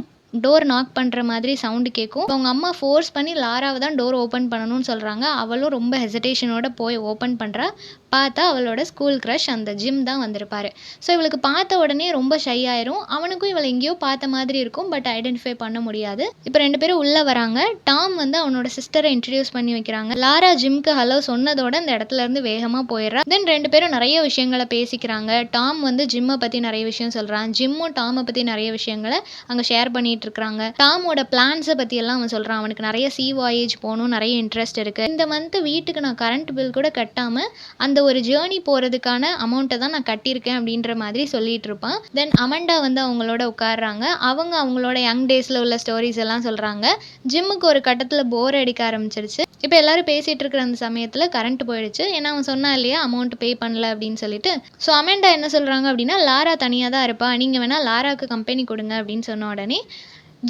டோர் நாக் பண்ணுற மாதிரி சவுண்டு கேட்கும். அவங்க அம்மா ஃபோர்ஸ் பண்ணி லாராவை தான் டோர் ஓப்பன் பண்ணணும்னு சொல்கிறாங்க. அவளும் ரொம்ப ஹெசிடேஷனோட போய் ஓப்பன் பண்ணுறா. பார்த்தா அவளோட ஸ்கூல் க்ரஷ் அந்த ஜிம் தான் வந்திருப்பாரு. ஸோ இவளுக்கு பார்த்த உடனே ரொம்ப ஷை ஆயிரும். அவனுக்கும் இவளை எங்கேயோ பார்த்த மாதிரி இருக்கும், பட் ஐடென்டிஃபை பண்ண முடியாது. இப்போ 2 பேரும் உள்ளே வராங்க. டாம் வந்து அவனோட சிஸ்டரை இன்ட்ரடியூஸ் பண்ணி வைக்கிறாங்க. லாரா ஜிம்க்கு ஹலோ சொன்னதோட அந்த இடத்துல இருந்து வேகமாக போயிடுறா. தென் 2 பேரும் நிறைய விஷயங்களை பேசிக்கிறாங்க. டாம் வந்து ஜிம்மை பற்றி நிறைய விஷயம் சொல்கிறான், ஜிம்மும் டாமை பற்றி நிறைய விஷயங்களை அங்கே ஷேர் பண்ணிட்டு இருக்காங்க. டாமோட பிளான்ஸை பற்றி எல்லாம் அவன் சொல்கிறான். அவனுக்கு நிறைய சீ வாயேஜ் போகணும், நிறைய இன்ட்ரெஸ்ட் இருக்குது. இந்த மந்த் வீட்டுக்கு நான் கரண்ட் பில் கூட கட்டாமல் அந்த ஒரு ஜேர்னி போகிறதுக்கான அமௌண்ட்டை தான் நான் கட்டியிருக்கேன் அப்படின்ற மாதிரி சொல்லிட்டு இருப்பான். தென் அமெண்டா வந்து அவங்களோட உட்காடுறாங்க. அவங்களோட யங் டேஸில் உள்ள ஸ்டோரிஸ் எல்லாம் சொல்கிறாங்க. ஜிம்முக்கு ஒரு கட்டத்தில் போர் அடிக்க ஆரம்பிச்சிருச்சு. இப்போ எல்லாரும் பேசிகிட்டு இருக்கிற அந்த சமயத்தில் கரண்ட் போயிடுச்சு. ஏன்னா அவன் சொன்னா இல்லையா அமௌண்ட் பே பண்ணல அப்படின்னு சொல்லிட்டு. ஸோ அமெண்டா என்ன சொல்கிறாங்க அப்படின்னா, லாரா தனியாக தான் இருப்பா, நீங்கள் வேணால் லாராவுக்கு கம்பெனி கொடுங்க அப்படின்னு சொன்ன உடனே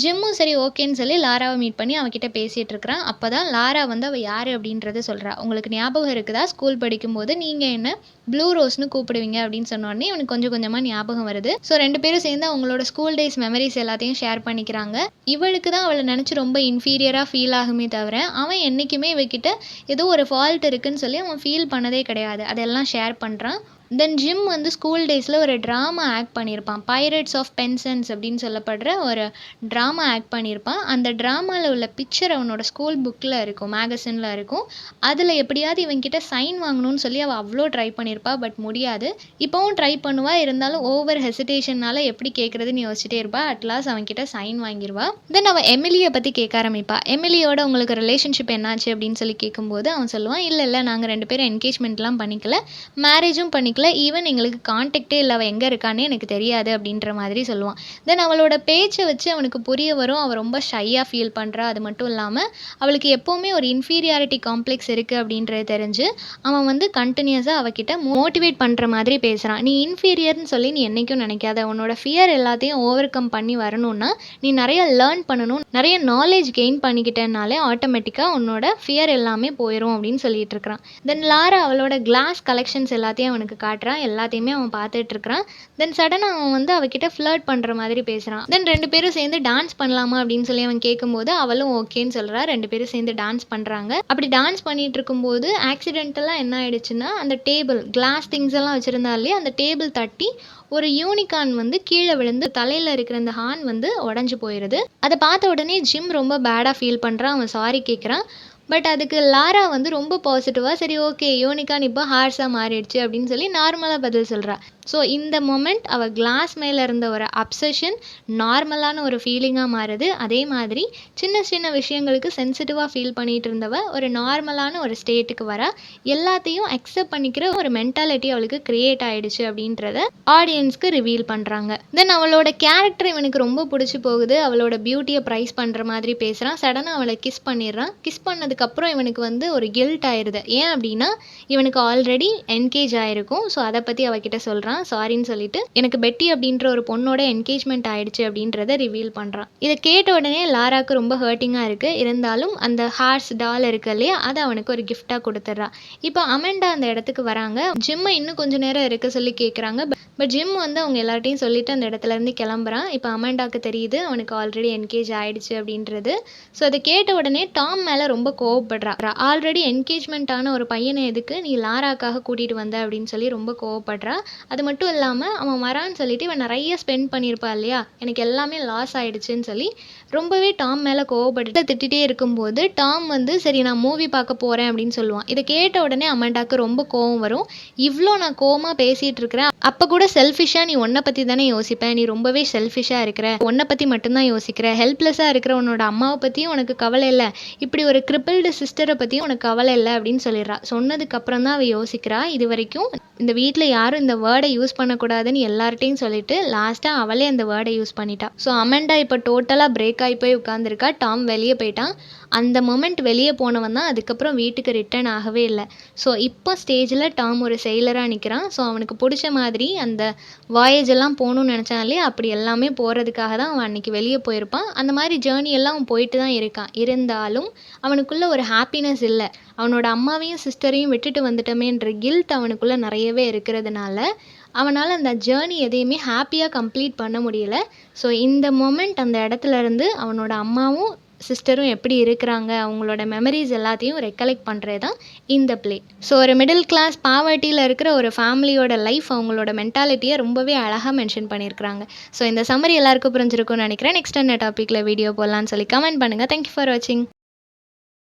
ஜிம்மும் சரி ஓகேன்னு சொல்லி லாராவை மீட் பண்ணி அவகிட்ட பேசிகிட்டு இருக்கிறான். அப்போ தான் லாரா வந்து அவள் யார் அப்படின்றத சொல்கிறா. உங்களுக்கு ஞாபகம் இருக்குதா, ஸ்கூல் படிக்கும்போது நீங்கள் என்ன ப்ளூ ரோஸ்னு கூப்பிடுவீங்க அப்படின்னு சொன்னோடனே இவனுக்கு கொஞ்சம் கொஞ்சமாக ஞாபகம் வருது. ஸோ 2 பேரும் சேர்ந்து அவங்களோட ஸ்கூல் டேஸ் மெமரிஸ் எல்லாத்தையும் ஷேர் பண்ணிக்கிறாங்க. இவளுக்கு தான் அவளை நினச்சி ரொம்ப இன்ஃபீரியராக ஃபீல் ஆகுமே தவிர அவன் என்றைக்குமே இவகிட்ட ஏதோ ஒரு ஃபால்ட் இருக்குன்னு சொல்லி அவன் ஃபீல் பண்ணதே கிடையாது. அதெல்லாம் ஷேர் பண்ணுறான். தென் ஜிம் வந்து ஸ்கூல் டேஸில் ஒரு ட்ராமா ஆக்ட் பண்ணியிருப்பான். பைரேட்ஸ் ஆஃப் பென்சன்ஸ் அப்படின்னு சொல்லப்படுற ஒரு ட்ராமா ஆக்ட் பண்ணியிருப்பான். அந்த ட்ராமாவில் உள்ள பிக்சர் அவனோட ஸ்கூல் புக்கில் இருக்கும், மேகசினில் இருக்கும். அதில் எப்படியாவது இவன்கிட்ட சைன் வாங்கணும்னு சொல்லி அவள் அவ்வளோ ட்ரை பண்ணியிருப்பா. பட் முடியாது. இப்போவும் ட்ரை பண்ணுவா. இருந்தாலும் ஓவர் ஹெசிடேஷனால் எப்படி கேட்குறதுன்னு யோசிச்சுட்டே இருப்பா. அட்லாஸ்ட் அவன்கிட்ட சைன் வாங்கிடுவா. தென் அவள் எமிலியை பற்றி கேட்க ஆரம்பிப்பா. எமிலியோட உங்களுக்கு ரிலேஷன்ஷிப் என்னாச்சு அப்படின்னு சொல்லி கேட்கும்போது அவன் சொல்லுவான், இல்லை நாங்கள் 2 பேரும் என்கேஜ்மெண்ட்லாம் பண்ணிக்கல, மேரேஜும் பண்ணிக்கல, ஈவன் எங்களுக்கு கான்டாக்டே இல்லை, அவள் எங்கே இருக்கான்னு எனக்கு தெரியாது அப்படின்ற மாதிரி சொல்லுவான். தென் அவளோட பேச்சை வச்சு அவனுக்கு புரிய வரும், அவள் ரொம்ப ஷையாக ஃபீல் பண்ணுறா. அது மட்டும் இல்லாமல் அவளுக்கு எப்போவுமே ஒரு இன்ஃபீரியாரிட்டி காம்ப்ளெக்ஸ் இருக்குது அப்படின்றது தெரிஞ்சு அவன் வந்து கண்டினியூஸாக அவகிட்ட மோட்டிவேட் பண்ணுற மாதிரி பேசுகிறான். நீ இன்ஃபீரியர்னு சொல்லி நீ என்றைக்கும் நினைக்காத, உன்னோட ஃபியர் எல்லாத்தையும் ஓவர் கம் பண்ணி வரணும்னா நீ நிறைய லேர்ன் பண்ணணும், நிறைய நாலேஜ் கெயின் பண்ணிக்கிட்டேனாலே ஆட்டோமேட்டிக்காக உன்னோட ஃபியர் எல்லாமே போயிடும் அப்படின்னு சொல்லிட்டு இருக்கிறான். தென் லாரா அவளோட கிளாஸ் கலெக்ஷன்ஸ் எல்லாத்தையும் அவனுக்கு காட்டுறான். எல்லாத்தையுமே அவன் பார்த்துட்டு இருக்கிறான். தென் சடனாக அவன் வந்து அவகிட்ட ஃப்ளர்ட் பண்ணுற மாதிரி பேசுகிறான். தென் 2 பேரும் சேர்ந்து டான்ஸ் பண்ணலாமா அப்படின்னு சொல்லி அவன் கேட்கும்போது அவளும் ஓகேன்னு சொல்கிறா. 2 பேரும் சேர்ந்து டான்ஸ் பண்ணுறாங்க. அப்படி டான்ஸ் பண்ணிட்டு இருக்கும்போது ஆக்சிடென்டலாக என்ன ஆயிடுச்சுன்னா, அந்த டேபிள் கிளாஸ் திங்ஸ் எல்லாம் வச்சுருந்தா இல்லையா, அந்த டேபிள் தட்டி ஒரு யூனிகார்ன் வந்து கீழே விழுந்து தலையில் இருக்கிற அந்த ஹார்ன் வந்து உடஞ்சி போயிடுது. அதை பார்த்த உடனே ஜிம் ரொம்ப பேடாக ஃபீல் பண்ணுறான். அவன் சாரி கேட்குறான். பட் அதுக்கு லாரா வந்து ரொம்ப பாசிட்டிவாக, சரி ஓகே யூனிகார்ன் இப்போ ஹார்ஸாக மாறிடுச்சு அப்படின்னு சொல்லி நார்மலாக பதில் சொல்கிறா. ஸோ இந்த மொமெண்ட் அவள் கிளாஸ் மேலே இருந்த ஒரு அப்சஷன் நார்மலான ஒரு ஃபீலிங்காக மாறுது. அதே மாதிரி சின்ன சின்ன விஷயங்களுக்கு சென்சிட்டிவாக ஃபீல் பண்ணிகிட்டு இருந்தவ ஒரு நார்மலான ஒரு ஸ்டேட்டுக்கு வர எல்லாத்தையும் அக்செப்ட் பண்ணிக்கிற ஒரு மென்டாலிட்டி அவளுக்கு க்ரியேட் ஆகிடுச்சு அப்படின்றத ஆடியன்ஸ்க்கு ரிவீல் பண்ணுறாங்க. தென் அவளோட கேரக்டர் இவனுக்கு ரொம்ப பிடிச்சி போகுது. அவளோட பியூட்டியை ப்ரைஸ் பண்ணுற மாதிரி பேசுகிறான். சடனாக அவளை கிஸ் பண்ணிடுறான். கிஸ் பண்ணதுக்கப்புறம் இவனுக்கு வந்து ஒரு கில்ட் ஆயிடுது. ஏன் அப்படின்னா இவனுக்கு ஆல்ரெடி என்கேஜ் ஆகிருக்கும். ஸோ அதை பற்றி அவகிட்ட சொல்கிறான். சாரின்னு சொல்லிட்டு எனக்கு பெட்டி அப்படின்ற ஒரு பொண்ணோட என்கேஜ்மெண்ட் ஆயிடுச்சு அப்படின்றத ரிவீல் பண்ணுறான். இதை கேட்ட உடனே லாராக்கு ரொம்ப ஹர்ட்டிங்காக இருக்குது. இருந்தாலும் அந்த ஹார்ஸ் டால் இருக்கு இல்லையா, அதை அவனுக்கு ஒரு கிஃப்டாக கொடுத்துட்றா. இப்போ அமெண்டா அந்த இடத்துக்கு வராங்க. ஜிம்மை இன்னும் கொஞ்சம் நேரம் இருக்க சொல்லி கேட்குறாங்க. பட் ஜிம் வந்து அவங்க எல்லார்ட்டையும் சொல்லிட்டு அந்த இடத்துலேருந்து கிளம்புறான். இப்போ அமெண்டாவுக்கு தெரியுது அவனுக்கு ஆல்ரெடி என்கேஜ் ஆயிடுச்சு அப்படின்றது. ஸோ அதை கேட்ட உடனே டாம் மேலே ரொம்ப கோவப்படுறா. ஆல்ரெடி என்கேஜ்மெண்ட் ஆன ஒரு பையனை எதுக்கு நீ லாராக்காக கூட்டிகிட்டு வந்த அப்படின்னு சொல்லி ரொம்ப கோவப்படுறா. அது மட்டும் இல்லாமல் அவன் வரான்னு சொல்லிட்டு இவன் நிறைய ஸ்பெண்ட் பண்ணியிருப்பா இல்லையா, எனக்கு எல்லாமே லாஸ் ஆகிடுச்சின்னு சொல்லி ரொம்பவே டாம் மேலே கோவப்பட்டு திட்டிகிட்டே இருக்கும்போது டாம் வந்து சரி நான் மூவி பார்க்க போகிறேன் அப்படின்னு சொல்லுவான். இதை கேட்ட உடனே அமெண்டாவுக்கு ரொம்ப கோவம் வரும். இவ்வளோ நான் கோவமாக பேசிகிட்டு இருக்கிறேன், அப்போ கூட செல்ஃபிஷாக நீ உன்னை பற்றி தானே யோசிப்பேன், நீ ரொம்பவே செல்ஃபிஷாக இருக்கிற, உன்னை பற்றி மட்டும்தான் யோசிக்கிற, ஹெல்ப்லெஸ்ஸாக இருக்கிற உன்னோட அம்மாவை பற்றியும் உனக்கு கவலை இல்லை, இப்படி ஒரு கிரிப்பிள்டு சிஸ்டரை பற்றியும் உனக்கு கவலை இல்லை அப்படின்னு சொல்லிடுறா. சொன்னதுக்கப்புறம் தான் அவள் யோசிக்கிறா, இது வரைக்கும் இந்த வீட்டில் யாரும் இந்த வேர்டை யூஸ் பண்ணக்கூடாதுன்னு எல்லார்ட்டையும் சொல்லிட்டு லாஸ்ட்டாக அவளே அந்த வேர்டை யூஸ் பண்ணிட்டா. ஸோ அமெண்டா இப்போ டோட்டலாக பிரேக் ஆகி போய் உட்காந்துருக்கா. டாம் வெளியே போயிட்டான். அந்த மொமெண்ட் வெளியே போனவன் தான் அதுக்கப்புறம் வீட்டுக்கு ரிட்டர்ன் ஆகவே இல்லை. ஸோ இப்போ ஸ்டேஜில் டாம் ஒரு செயலராக நிற்கிறான். ஸோ அவனுக்கு பிடிச்ச மாதிரி அந்த வாயேஜ் எல்லாம் போகணும்னு நினச்சாலே அப்படி எல்லாமே போகிறதுக்காக தான் அவன் அன்றைக்கி வெளியே போயிருப்பான். அந்த மாதிரி ஜேர்னி எல்லாம் அவன் போயிட்டு தான் இருக்கான். இருந்தாலும் அவனுக்குள்ளே ஒரு ஹாப்பினஸ் இல்லை. அவனோட அம்மாவையும் சிஸ்டரையும் விட்டுட்டு வந்துட்டோமேன்ற கில்ட் அவனுக்குள்ளே நிறையவே இருக்கிறதுனால அவனால் அந்த ஜேர்னி எதையுமே ஹாப்பியாக கம்ப்ளீட் பண்ண முடியல. ஸோ இந்த மொமெண்ட் அந்த இடத்துல இருந்து அவனோட அம்மாவும் சிஸ்டரும் எப்படி இருக்கிறாங்க, அவங்களோட மெமரிஸ் எல்லாத்தையும் ரெக்கலெக்ட் பண்ணுறது தான் இந்த பிளே. ஸோ ஒரு மிடில் கிளாஸ் பாவர்ட்டியில் இருக்கிற ஒரு ஃபேமிலியோட லைஃப், அவங்களோட மென்டாலிட்டியை ரொம்பவே அழகாக மென்ஷன் பண்ணியிருக்கிறாங்க. ஸோ இந்த சம்மரி எல்லாருக்கும் புரிஞ்சிருக்கும்னு நினைக்கிறேன். நெக்ஸ்ட் என்ன டாப்பிக்கில் வீடியோ போடலான்னு சொல்லி கமெண்ட் பண்ணுங்கள். தேங்க்யூ ஃபார் வாட்சிங்.